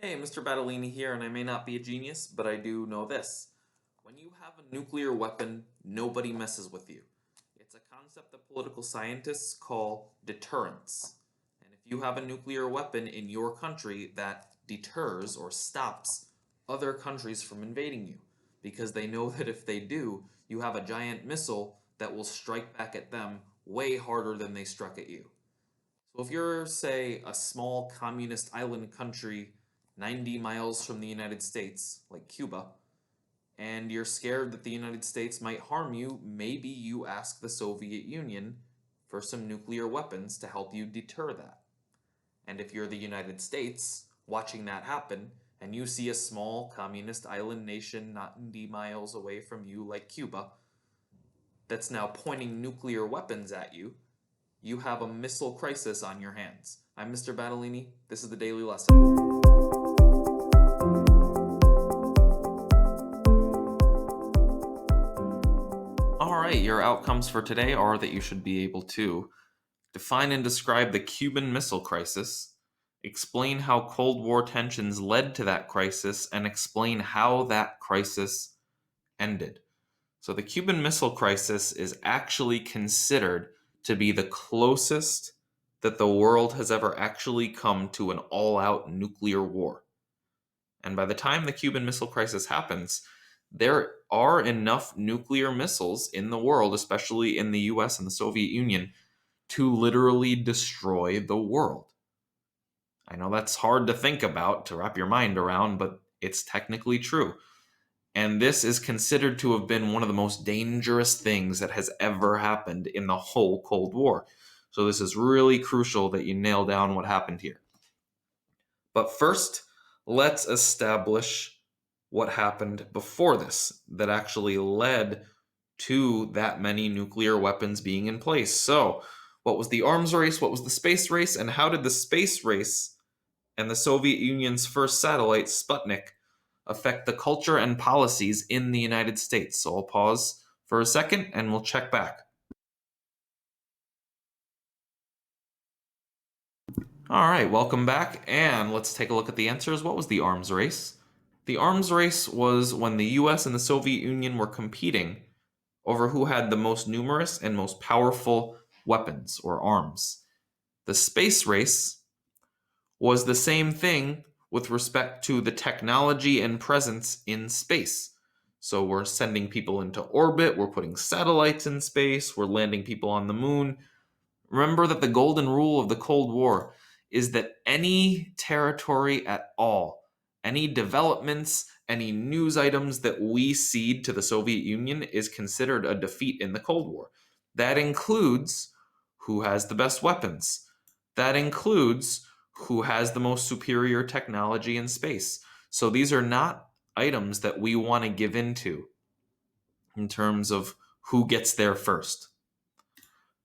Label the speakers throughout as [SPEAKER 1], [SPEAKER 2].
[SPEAKER 1] Hey, Mr. Battolini here, and I may not be a genius, but I do know this. When you have a nuclear weapon, nobody messes with you. It's a concept that political scientists call deterrence. And if you have a nuclear weapon in your country, that deters or stops other countries from invading you. Because they know that if they do, you have a giant missile that will strike back at them way harder than they struck at you. So if you're, say, a small communist island country 90 miles from the United States, like Cuba, and you're scared that the United States might harm you, maybe you ask the Soviet Union for some nuclear weapons to help you deter that. And if you're the United States watching that happen, and you see a small communist island nation 90 miles away from you, like Cuba, that's now pointing nuclear weapons at you, you have a missile crisis on your hands. I'm Mr. Battolini. This is the Daily Lesson. Alright, your outcomes for today are that you should be able to define and describe the Cuban Missile Crisis, explain how Cold War tensions led to that crisis, and explain how that crisis ended. So the Cuban Missile Crisis is actually considered to be the closest that the world has ever actually come to an all-out nuclear war. And by the time the Cuban Missile Crisis happens, there are enough nuclear missiles in the world, especially in the US and the Soviet Union, to literally destroy the world. I know that's hard to think about, to wrap your mind around, but it's technically true. And this is considered to have been one of the most dangerous things that has ever happened in the whole Cold War. So this is really crucial that you nail down what happened here. But first, let's establish what happened before this that actually led to that many nuclear weapons being in place. So, what was the arms race? What was the space race? And how did the space race and the Soviet Union's first satellite, Sputnik, affect the culture and policies in the United States? So I'll pause for a second and we'll check back. All right, welcome back, and let's take a look at the answers. What was the arms race? The arms race was when the US and the Soviet Union were competing over who had the most numerous and most powerful weapons or arms. The space race was the same thing with respect to the technology and presence in space. So we're sending people into orbit, we're putting satellites in space, we're landing people on the moon. Remember that the golden rule of the Cold War is that any territory at all, any developments, any news items that we cede to the Soviet Union is considered a defeat in the Cold War. That includes who has the best weapons. That includes who has the most superior technology in space. So these are not items that we want to give into in terms of who gets there first.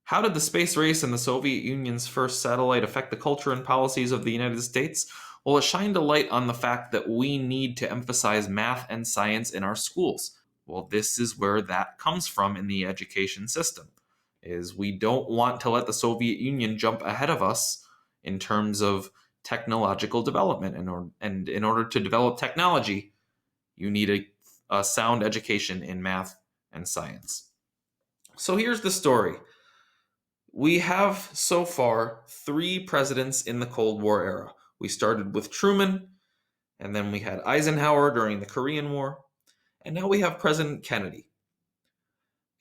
[SPEAKER 1] How did the space race and the Soviet Union's first satellite affect the culture and policies of the United States? Well, it shined a light on the fact that we need to emphasize math and science in our schools. Well, this is where that comes from in the education system, is we don't want to let the Soviet Union jump ahead of us in terms of technological development. And in order to develop technology, you need a sound education in math and science. So here's the story. We have so far 3 presidents in the Cold War era. We started with Truman, and then we had Eisenhower during the Korean War, and now we have President Kennedy.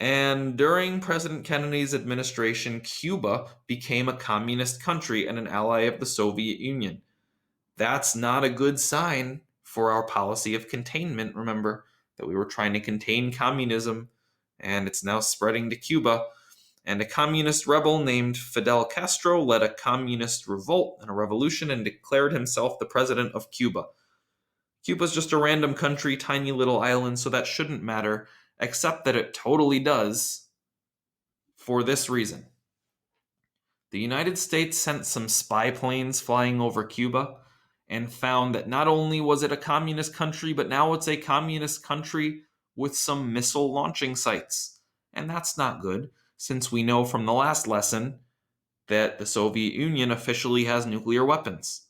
[SPEAKER 1] And during President Kennedy's administration, Cuba became a communist country and an ally of the Soviet Union. That's not a good sign for our policy of containment. Remember that we were trying to contain communism, and it's now spreading to Cuba. And a communist rebel named Fidel Castro led a communist revolt and a revolution and declared himself the president of Cuba. Cuba's just a random country, tiny little island, so that shouldn't matter, except that it totally does for this reason. The United States sent some spy planes flying over Cuba and found that not only was it a communist country, but now it's a communist country with some missile launching sites. And that's not good, since we know from the last lesson that the Soviet Union officially has nuclear weapons.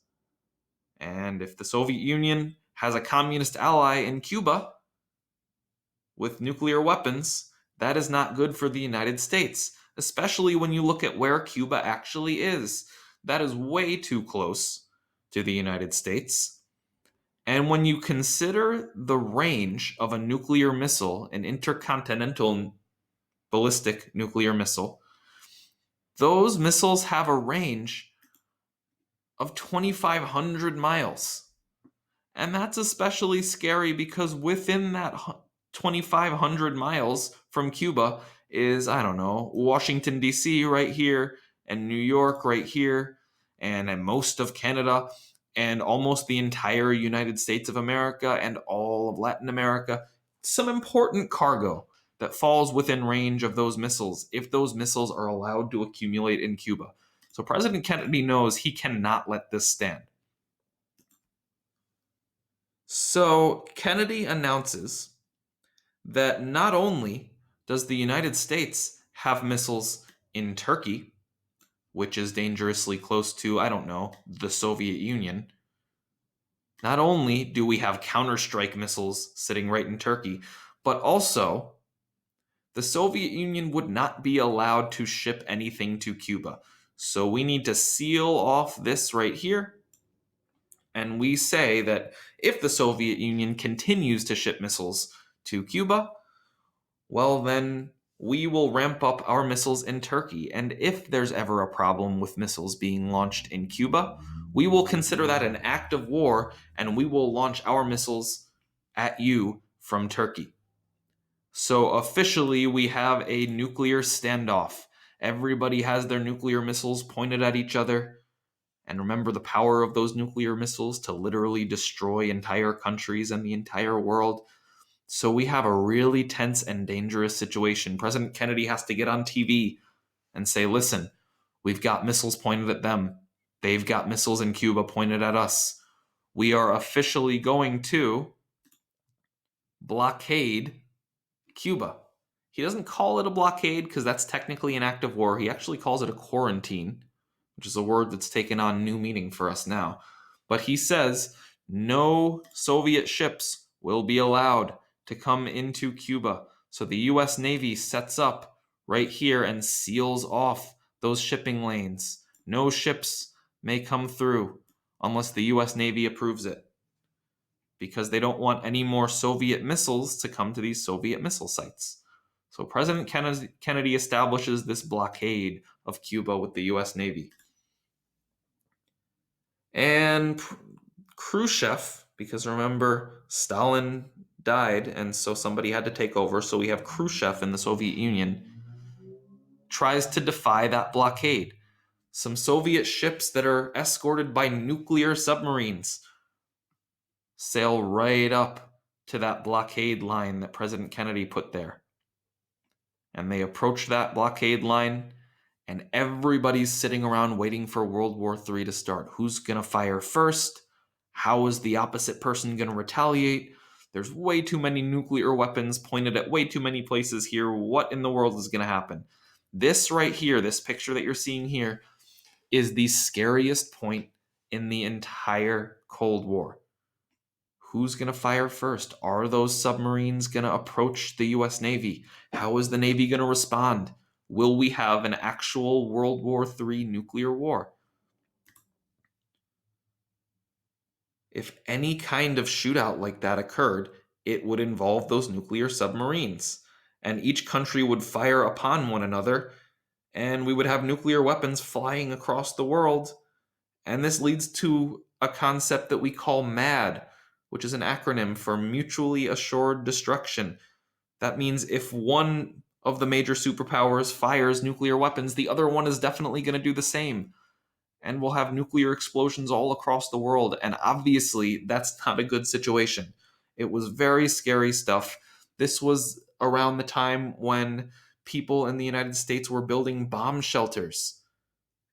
[SPEAKER 1] And if the Soviet Union has a communist ally in Cuba with nuclear weapons, that is not good for the United States, especially when you look at where Cuba actually is. That is way too close to the United States. And when you consider the range of a nuclear missile, an intercontinental ballistic nuclear missile, those missiles have a range of 2,500 miles. And that's especially scary because within that 2,500 miles from Cuba is, I don't know, Washington, D.C. right here, and New York right here, and most of Canada, and almost the entire United States of America, and all of Latin America. Some important cargo that falls within range of those missiles if those missiles are allowed to accumulate in Cuba. So President Kennedy knows he cannot let this stand. So Kennedy announces that not only does the United States have missiles in Turkey, which is dangerously close to, I don't know, the Soviet Union, not only do we have counterstrike missiles sitting right in Turkey, but also the Soviet Union would not be allowed to ship anything to Cuba. So we need to seal off this right here. And we say that if the Soviet Union continues to ship missiles to Cuba, well, then we will ramp up our missiles in Turkey. And if there's ever a problem with missiles being launched in Cuba, we will consider that an act of war and we will launch our missiles at you from Turkey. So officially, we have a nuclear standoff. Everybody has their nuclear missiles pointed at each other. And remember the power of those nuclear missiles to literally destroy entire countries and the entire world. So we have a really tense and dangerous situation. President Kennedy has to get on TV and say, listen, we've got missiles pointed at them. They've got missiles in Cuba pointed at us. We are officially going to blockade Cuba. He doesn't call it a blockade because that's technically an act of war. He actually calls it a quarantine, which is a word that's taken on new meaning for us now. But he says no Soviet ships will be allowed to come into Cuba. So the U.S. Navy sets up right here and seals off those shipping lanes. No ships may come through unless the U.S. Navy approves it, because they don't want any more Soviet missiles to come to these Soviet missile sites. So President Kennedy establishes this blockade of Cuba with the U.S. Navy. And Khrushchev, because remember, Stalin died, and so somebody had to take over, so we have Khrushchev in the Soviet Union, tries to defy that blockade. Some Soviet ships that are escorted by nuclear submarines sail right up to that blockade line that President Kennedy put there. And they approach that blockade line, and everybody's sitting around waiting for World War III to start. Who's going to fire first? How is the opposite person going to retaliate? There's way too many nuclear weapons pointed at way too many places here. What in the world is going to happen? This right here, this picture that you're seeing here, is the scariest point in the entire Cold War. Who's going to fire first? Are those submarines going to approach the U.S. Navy? How is the Navy going to respond? Will we have an actual World War III nuclear war? If any kind of shootout like that occurred, it would involve those nuclear submarines. And each country would fire upon one another, and we would have nuclear weapons flying across the world. And this leads to a concept that we call MAD, which is an acronym for Mutually Assured Destruction. That means if one of the major superpowers fires nuclear weapons, the other one is definitely going to do the same. And we'll have nuclear explosions all across the world. And obviously, that's not a good situation. It was very scary stuff. This was around the time when people in the United States were building bomb shelters.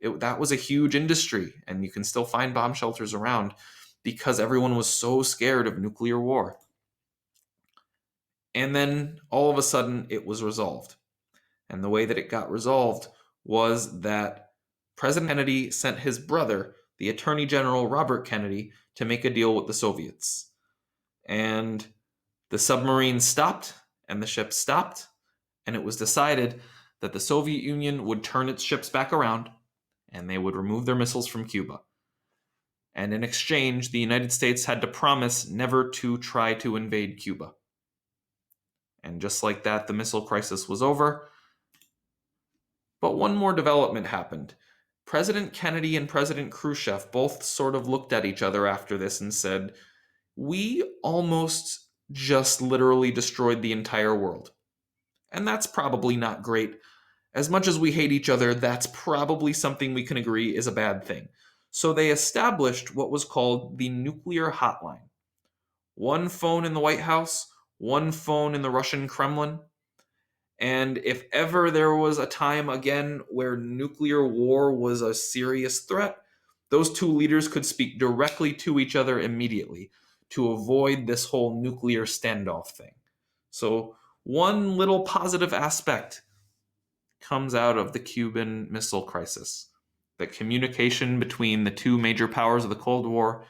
[SPEAKER 1] That was a huge industry, and you can still find bomb shelters around because everyone was so scared of nuclear war. And then all of a sudden it was resolved. And the way that it got resolved was that President Kennedy sent his brother the Attorney General Robert Kennedy to make a deal with the Soviets. And the submarines stopped, and the ships stopped, and it was decided that the Soviet Union would turn its ships back around, and they would remove their missiles from Cuba. And in exchange, the United States had to promise never to try to invade Cuba. And just like that, the missile crisis was over. But one more development happened. President Kennedy and President Khrushchev both sort of looked at each other after this and said, "We almost just literally destroyed the entire world." And that's probably not great. As much as we hate each other, that's probably something we can agree is a bad thing. So they established what was called the nuclear hotline. One phone in the White House, one phone in the Russian Kremlin. And if ever there was a time again where nuclear war was a serious threat, those two leaders could speak directly to each other immediately to avoid this whole nuclear standoff thing. So one little positive aspect comes out of the Cuban Missile Crisis. The communication between the two major powers of the Cold War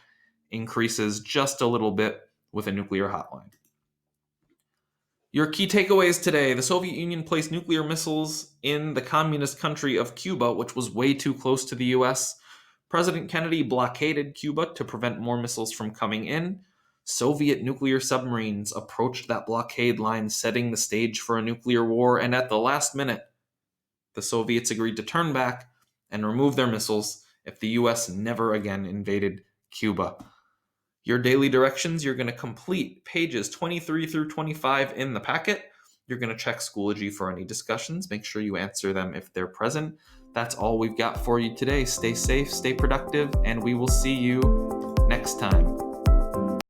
[SPEAKER 1] increases just a little bit with a nuclear hotline. Your key takeaways today: the Soviet Union placed nuclear missiles in the communist country of Cuba, which was way too close to the US. President Kennedy blockaded Cuba to prevent more missiles from coming in. Soviet nuclear submarines approached that blockade line, setting the stage for a nuclear war, and at the last minute, the Soviets agreed to turn back and remove their missiles if the US never again invaded Cuba. Your daily directions: you're going to complete pages 23 through 25 in the packet. You're going to check Schoology for any discussions. Make sure you answer them if they're present. That's all we've got for you today. Stay safe, stay productive, and we will see you next time.